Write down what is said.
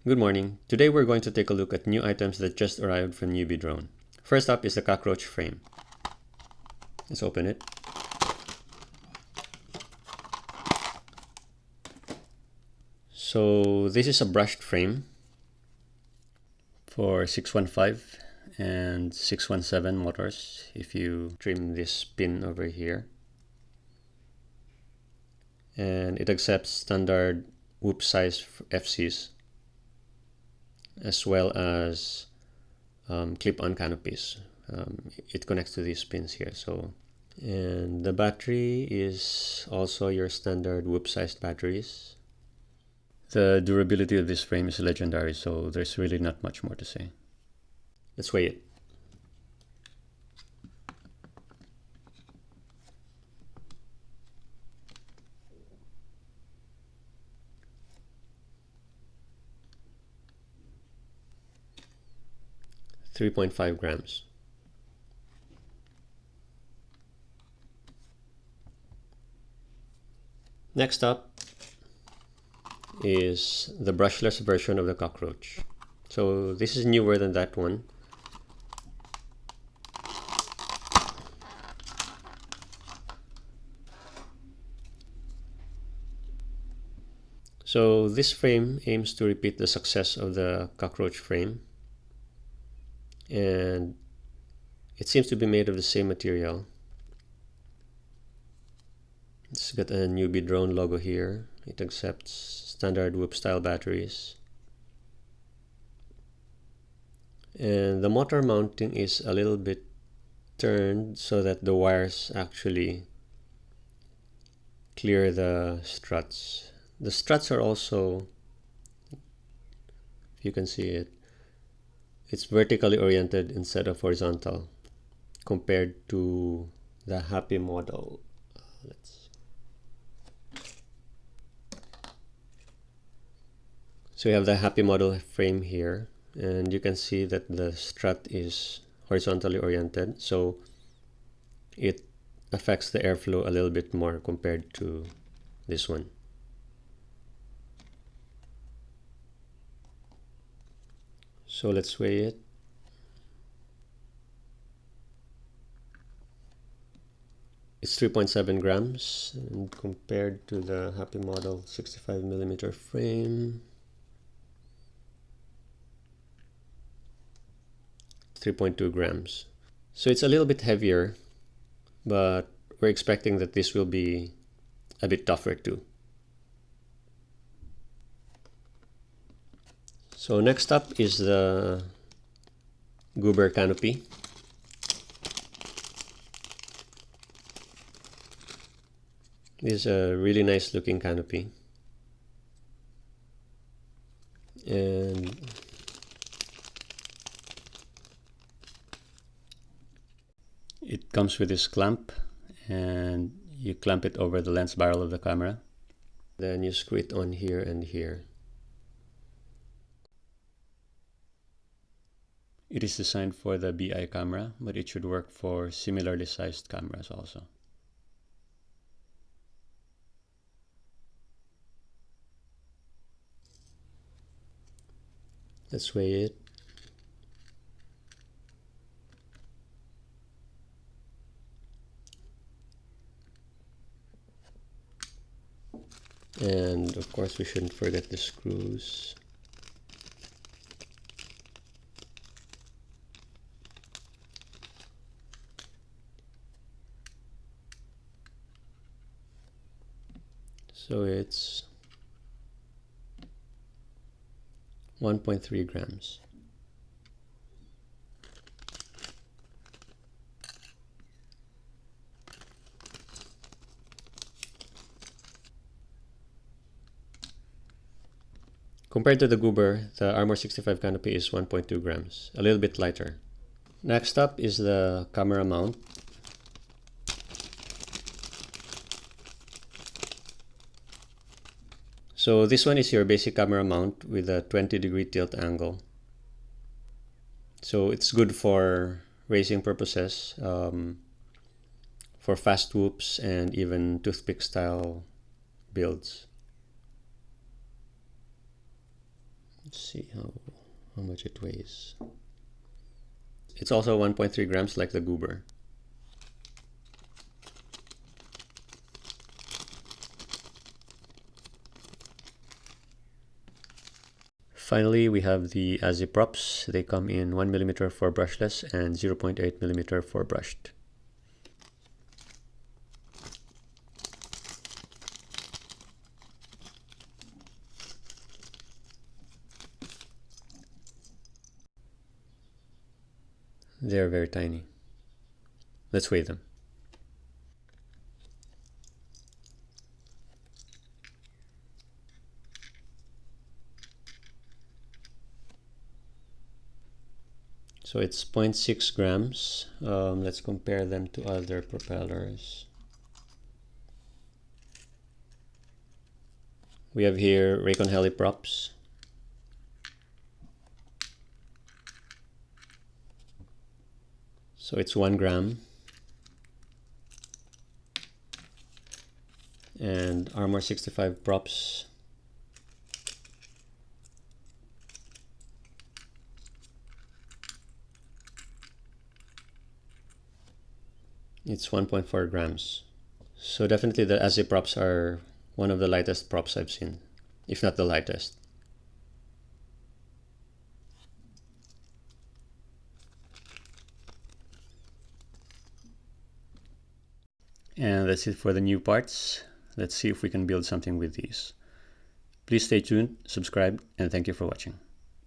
Good morning. Today we're going to take a look at new items that just arrived from NewBeeDrone. First up is the cockroach frame. Let's open it. So this is a brushed frame for 615 and 617 motors if you trim this pin over here. And it accepts standard whoop size FCs as well as clip-on canopies. It connects to these pins here. And the battery is also your standard whoop-sized batteries. The durability of this frame is legendary, so there's really not much more to say. Let's weigh it. .5 grams. Next up is the brushless version of the cockroach. So this is newer than that one. So this frame aims to repeat the success of the cockroach frame, and it seems to be made of the same material. It's got a NewBeeDrone logo here. It accepts standard whoop style batteries. And the motor mounting is a little bit turned so that the wires actually clear the struts. The struts are also, if you can see it, it's vertically oriented instead of horizontal compared to the Happy model. So we have the Happy model frame here, and you can see that the strut is horizontally oriented, so it affects the airflow a little bit more compared to this one. So let's weigh it. It's 3.7 grams, and compared to the Happy model 65mm frame, 3.2 grams. So it's a little bit heavier, but we're expecting that this will be a bit tougher too. So next up is the Goober Canopy. This is a really nice looking canopy. And it comes with this clamp, and you clamp it over the lens barrel of the camera. Then you screw it on here and here. It is designed for the BI camera, but it should work for similarly sized cameras also. Let's weigh it. And of course we shouldn't forget the screws. So it's 1.3 grams. Compared to the Goober, the Armor 65 Canopy is 1.2 grams, a little bit lighter. Next up is the camera mount. So this one is your basic camera mount with a 20-degree tilt angle. So it's good for racing purposes, for fast whoops and even toothpick style builds. Let's see how much it weighs. It's also 1.3 grams like the Goober. Finally, we have the AcroBee props. They come in 1mm for brushless and 0.8mm for brushed. They're very tiny. Let's weigh them. So it's 0.6 grams. Let's compare them to other propellers. We have here Raycon Heli props. So it's 1 gram. And Armor 65 props. It's 1.4 grams. So definitely the AcroBee props are one of the lightest props I've seen, if not the lightest. And that's it for the new parts. Let's see if we can build something with these. Please stay tuned, subscribe, and thank you for watching.